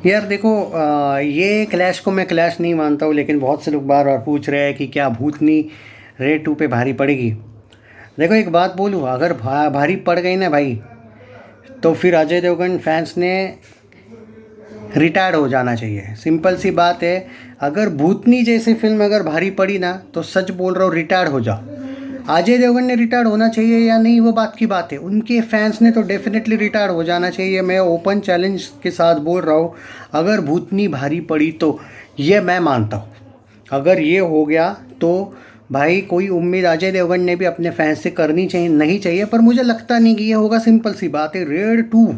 यार देखो, ये क्लैश को मैं क्लैश नहीं मानता हूँ, लेकिन बहुत से लोग बार बार पूछ रहे हैं कि क्या भूतनी रेड 2 पे भारी पड़ेगी। देखो एक बात बोलूँ, अगर भारी पड़ गई ना भाई, तो फिर अजय देवगन फैंस ने रिटायर्ड हो जाना चाहिए। सिंपल सी बात है। अगर भूतनी जैसी फिल्म अगर भारी पड़ी ना, तो सच बोल रहा हूँ, रिटायर्ड हो जाओ। अजय देवगन ने रिटायर्ड होना चाहिए या नहीं, वो बात की बात है। उनके फैंस ने तो डेफिनेटली रिटायर्ड हो जाना चाहिए। मैं ओपन चैलेंज के साथ बोल रहा हूँ, अगर भूतनी भारी पड़ी तो ये मैं मानता हूँ। अगर ये हो गया तो भाई कोई उम्मीद अजय देवगन ने भी अपने फैंस से करनी चाहिए नहीं चाहिए, पर मुझे लगता नहीं कि ये होगा। सिंपल सी बात है, रेड 2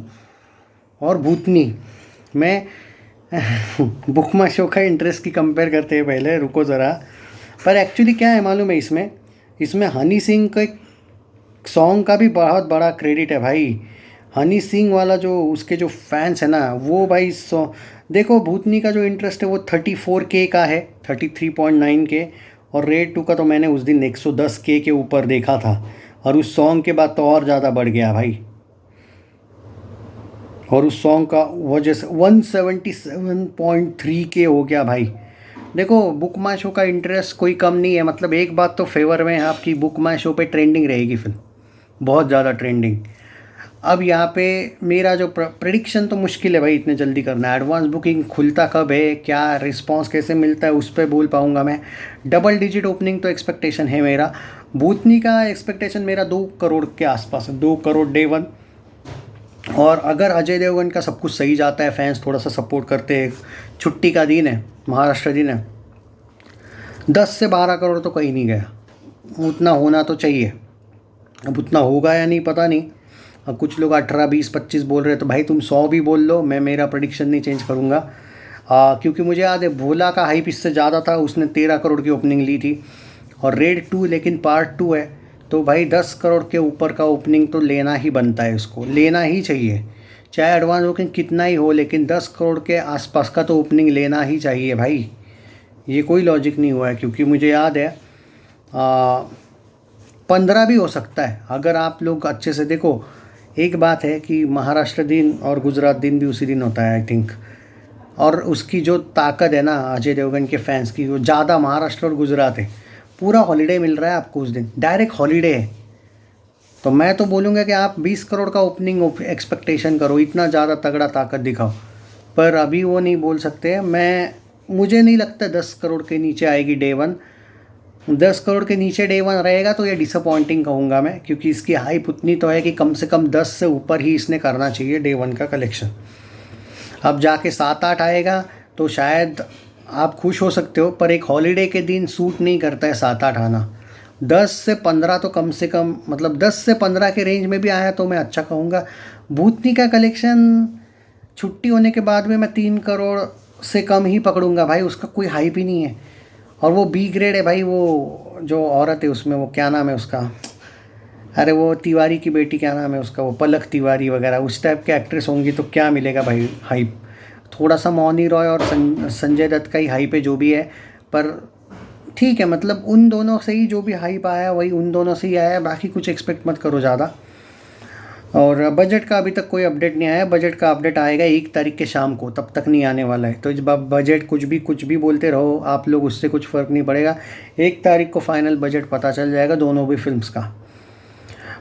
और भूतनी में बुकमा शो का इंटरेस्ट की कंपेयर करते हैं। पहले रुको ज़रा। पर एक्चुअली क्या है मालूम है, इसमें इसमें हनी सिंह के सॉन्ग का भी बहुत बड़ा क्रेडिट है भाई। हनी सिंह वाला जो उसके जो फैंस है ना, वो भाई देखो, भूतनी का जो इंटरेस्ट है वो 34K का है, 33.9K। और रेड 2 का तो मैंने उस दिन 110K के ऊपर देखा था, और उस सॉन्ग के बाद तो और ज़्यादा बढ़ गया भाई। और उस सॉन्ग का वजह से 177.3K हो गया भाई। देखो, बुक माई शो का इंटरेस्ट कोई कम नहीं है। मतलब एक बात तो फेवर में है आपकी, बुक माई शो पे ट्रेंडिंग रहेगी फिल्म, बहुत ज़्यादा ट्रेंडिंग। अब यहाँ पे मेरा जो प्रेडिक्शन तो मुश्किल है भाई इतने जल्दी करना। एडवांस बुकिंग खुलता कब है, क्या रिस्पांस कैसे मिलता है, उस पर बोल पाऊँगा मैं। डबल डिजिट ओपनिंग तो एक्सपेक्टेशन है मेरा। भूतनी का एक्सपेक्टेशन मेरा 2 करोड़ के आसपास है, 2 करोड़ डे 1। और अगर अजय देवगन का सब कुछ सही जाता है, फैंस थोड़ा सा सपोर्ट करते हैं, छुट्टी का दिन है, महाराष्ट्र दिन है, 10 से 12 करोड़ तो कहीं नहीं गया। उतना होना तो चाहिए। अब उतना होगा या नहीं पता नहीं। अब कुछ लोग 18, 20, 25 बोल रहे हैं, तो भाई तुम 100 भी बोल लो, मैं मेरा प्रेडिक्शन नहीं चेंज करूँगा। क्योंकि मुझे याद है भोला का हाइप इससे ज़्यादा था, उसने 13 करोड़ की ओपनिंग ली थी। और रेड 2 लेकिन पार्ट 2 है, तो भाई 10 करोड़ के ऊपर का ओपनिंग तो लेना ही बनता है, उसको लेना ही चाहिए। चाहे एडवांस बुकिंग कितना ही हो, लेकिन 10 करोड़ के आसपास का तो ओपनिंग लेना ही चाहिए भाई। ये कोई लॉजिक नहीं हुआ है, क्योंकि मुझे याद है 15 भी हो सकता है अगर आप लोग अच्छे से देखो। एक बात है कि महाराष्ट्र दिन और गुजरात दिन भी उसी दिन होता है आई थिंक। और उसकी जो ताकत है ना अजय देवगन के फैंस की, वो ज़्यादा महाराष्ट्र और गुजरात है। पूरा हॉलीडे मिल रहा है आपको उस दिन, डायरेक्ट हॉलीडे है। तो मैं तो बोलूँगा कि आप 20 करोड़ का ओपनिंग एक्सपेक्टेशन करो, इतना ज़्यादा तगड़ा ताकत दिखाओ। पर अभी वो नहीं बोल सकते। मुझे नहीं लगता 10 करोड़ के नीचे आएगी डे 1। 10 करोड़ के नीचे डे 1 रहेगा तो ये डिसअपॉइंटिंग कहूँगा मैं, क्योंकि इसकी हाइप उतनी तो है कि कम से कम 10 से ऊपर ही इसने करना चाहिए डे 1 का कलेक्शन। अब जाके 7-8 आएगा तो शायद आप खुश हो सकते हो, पर एक हॉलीडे के दिन सूट नहीं करता है 7-8 आना। 10 से 15 तो कम से कम, मतलब 10 से 15 के रेंज में भी आया तो मैं अच्छा कहूँगा। भूतनी का कलेक्शन छुट्टी होने के बाद में मैं 3 करोड़ से कम ही पकड़ूंगा भाई, उसका कोई हाइप ही नहीं है। और वो बी ग्रेड है भाई। वो जो औरत है उसमें, वो क्या नाम है उसका, अरे वो तिवारी की बेटी, क्या नाम है उसका, वो पलक तिवारी वगैरह, उस टाइप के एक्ट्रेस होंगी तो क्या मिलेगा भाई हाइप। थोड़ा सा मौनी रॉय और संजय दत्त का ही हाइप है जो भी है। पर ठीक है, मतलब उन दोनों से ही जो भी हाइप आया वही उन दोनों से ही आया, बाकी कुछ एक्सपेक्ट मत करो ज़्यादा। और बजट का अभी तक कोई अपडेट नहीं आया। बजट का अपडेट आएगा 1 तारीख के शाम को, तब तक नहीं आने वाला है। तो जब आप बजट कुछ भी बोलते रहो आप लोग, उससे कुछ फ़र्क नहीं पड़ेगा। 1 तारीख को फाइनल बजट पता चल जाएगा दोनों भी फिल्म्स का।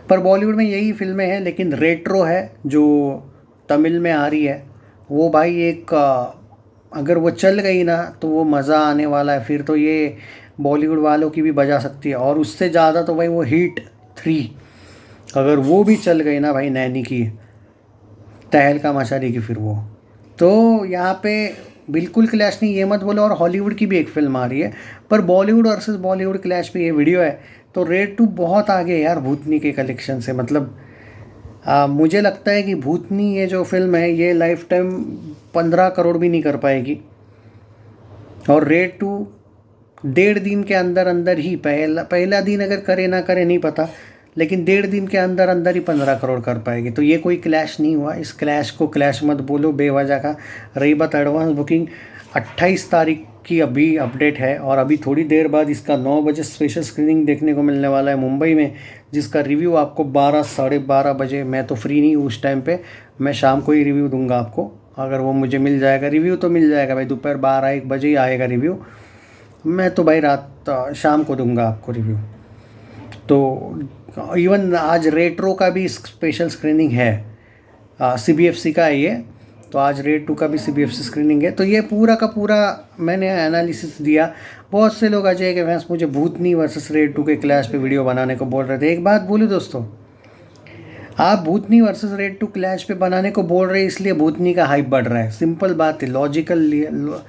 पर बॉलीवुड में यही फिल्में हैं, लेकिन रेट्रो है जो तमिल में आ रही है, वो भाई एक अगर वो चल गई ना तो वो मज़ा आने वाला है। फिर तो ये बॉलीवुड वालों की भी बजा सकती है। और उससे ज़्यादा तो भाई वो हिट 3 अगर वो भी चल गई ना भाई, नैनी की तहलका मचा देगी फिर वो। तो यहाँ पे बिल्कुल क्लैश नहीं, ये मत बोलो। और हॉलीवुड की भी एक फिल्म आ रही है, पर बॉलीवुड वर्सेस बॉलीवुड क्लैश पे ये वीडियो है। तो रेड 2 बहुत आगे है यार भूतनी के कलेक्शन से। मतलब मुझे लगता है कि भूतनी ये जो फिल्म है ये लाइफ टाइम 15 करोड़ भी नहीं कर पाएगी। और रेड 2 1.5 दिन के अंदर अंदर ही, पहला दिन अगर करे ना करे नहीं पता, लेकिन 1.5 दिन के अंदर अंदर ही 15 करोड़ कर पाएगी। तो ये कोई क्लैश नहीं हुआ। इस क्लैश को क्लैश मत बोलो बेवजह का। रही बात एडवांस बुकिंग, 28 तारीख की अभी अपडेट है, और अभी थोड़ी देर बाद इसका 9 बजे स्पेशल स्क्रीनिंग देखने को मिलने वाला है मुंबई में, जिसका रिव्यू आपको 12, साढ़े 12 बजे, मैं तो फ्री नहीं हूँ उस टाइम पे, मैं शाम को ही रिव्यू दूंगा आपको। अगर वो मुझे मिल जाएगा, रिव्यू तो मिल जाएगा भाई, दोपहर 12-1 बजे ही आएगा रिव्यू। मैं तो भाई रात शाम को दूंगा आपको रिव्यू। तो इवन आज रेट्रो का भी स्पेशल स्क्रीनिंग है, CBFC का है ये, तो आज रेड 2 का भी CBFC स्क्रीनिंग है। तो ये पूरा का पूरा मैंने एनालिसिस दिया। बहुत से लोग अजय के फैंस मुझे भूतनी वर्सेस रेड 2 के क्लैश पे वीडियो बनाने को बोल रहे थे। एक बात बोलूँ दोस्तों, आप भूतनी वर्सेस रेड 2 क्लैश पे बनाने को बोल रहे हैं इसलिए भूतनी का हाइप बढ़ रहा है। सिंपल बात है, लॉजिकल।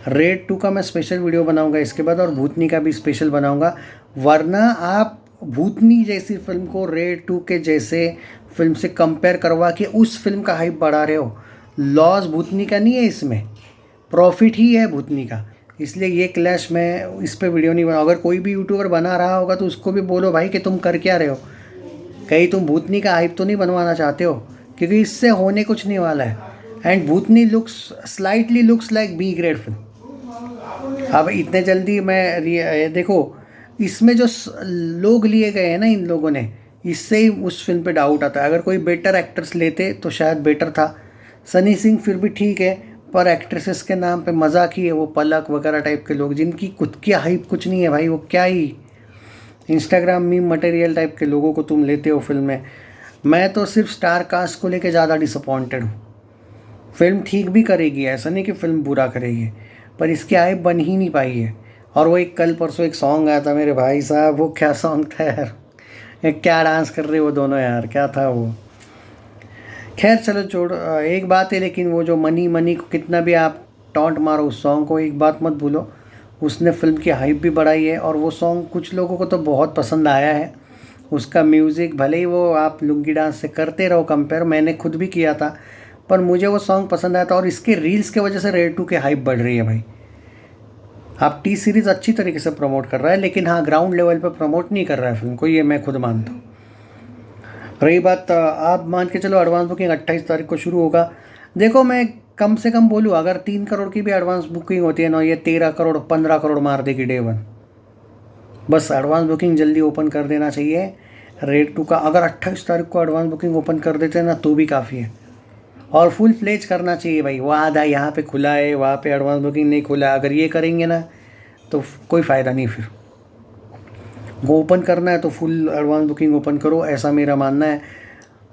रेड 2 का मैं स्पेशल वीडियो बनाऊंगा इसके बाद, और भूतनी का भी स्पेशल बनाऊंगा। वरना आप भूतनी जैसी फिल्म को रेड 2 के जैसे फिल्म से कंपेयर करवा के उस फिल्म का हाइप बढ़ा रहे हो। लॉस भूतनी का नहीं है, इसमें प्रॉफिट ही है भूतनी का। इसलिए ये क्लैश मैं इस पे वीडियो नहीं बना। अगर कोई भी यूट्यूबर बना रहा होगा तो उसको भी बोलो भाई कि तुम कर क्या रहे हो, कहीं तुम भूतनी का हाइप तो नहीं बनवाना चाहते हो, क्योंकि इससे होने कुछ नहीं वाला है। And Bhootni slightly looks like B grade film. अब इतने जल्दी मैं देखो, इसमें जो लोग लिए गए हैं ना इन लोगों ने, इससे ही उस फिल्म पे डाउट आता है। अगर कोई बेटर एक्टर्स लेते तो शायद बेटर था। सनी सिंह फिर भी ठीक है, पर एक्ट्रेसेस के नाम पे मजाक ही है। वो पलक वगैरह टाइप के लोग जिनकी खुद की हाइप कुछ नहीं है भाई, वो क्या ही इंस्टाग्राम मीम मटेरियल टाइप के लोगों को तुम लेते हो फिल्म में। मैं तो सिर्फ स्टार कास्ट को लेके ज़्यादा डिसअपॉइंटेड हूँ। फिल्म ठीक भी करेगी, ऐसा नहीं कि फिल्म बुरा करेगी, पर इसकी हाइप बन ही नहीं पाई है। और वो एक कल परसों एक सॉन्ग आया था मेरे भाई साहब, वो क्या सॉन्ग था यार, क्या डांस कर रहे वो दोनों यार, क्या था वो। खैर चलो छोड़, एक बात है लेकिन वो जो मनी मनी को कितना भी आप टॉन्ट मारो उस सॉन्ग को, एक बात मत भूलो, उसने फिल्म की हाइप भी बढ़ाई है। और वो सॉन्ग कुछ लोगों को तो बहुत पसंद आया है। उसका म्यूज़िक भले ही वो आप लुंगी डांस से करते रहो कंपेयर, मैंने खुद भी किया था, पर मुझे वो सॉन्ग पसंद आया था। और इसके रील्स के वजह से रेड 2 की हाइप बढ़ रही है भाई। आप T सीरीज़ अच्छी तरीके से प्रमोट कर रहा है, लेकिन हाँ ग्राउंड लेवल पर प्रमोट नहीं कर रहा है फिल्म को, ये मैं खुद मानता हूँ। रही बात, आप मान के चलो एडवांस बुकिंग 28 तारीख को शुरू होगा। देखो मैं कम से कम बोलूँ, अगर 3 करोड़ की भी एडवांस बुकिंग होती है ना, ये 13 करोड़ 15 करोड़ मार देगी डे 1। बस एडवांस बुकिंग जल्दी ओपन कर देना चाहिए रेड 2 का। अगर 28 तारीख को एडवांस बुकिंग ओपन कर देते हैं ना तो भी काफ़ी है। और फुल फ्लेज करना चाहिए भाई, वो आधा यहाँ पे खुला है वहाँ पे एडवांस बुकिंग नहीं खुला है। अगर ये करेंगे ना तो कोई फ़ायदा नहीं। फिर वो ओपन करना है तो फुल एडवांस बुकिंग ओपन करो, ऐसा मेरा मानना है।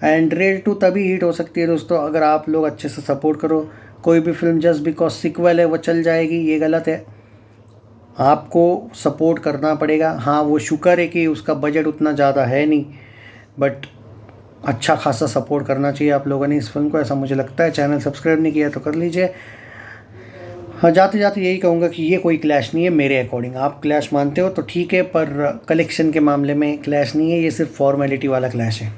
एंड रेड 2 तभी हिट हो सकती है दोस्तों अगर आप लोग अच्छे से सपोर्ट करो। कोई भी फिल्म जस्ट बिकॉज सिक्वल है वो चल जाएगी, ये गलत है। आपको सपोर्ट करना पड़ेगा। हाँ वो शुक्र है कि उसका बजट उतना ज़्यादा है नहीं, बट अच्छा खासा सपोर्ट करना चाहिए आप लोगों ने इस फिल्म को, ऐसा मुझे लगता है। चैनल सब्सक्राइब नहीं किया तो कर लीजिए। हाँ जाते जाते यही कहूँगा कि ये कोई क्लैश नहीं है मेरे अकॉर्डिंग। आप क्लैश मानते हो तो ठीक है, पर कलेक्शन के मामले में क्लैश नहीं है, ये सिर्फ फॉर्मेलिटी वाला क्लैश है।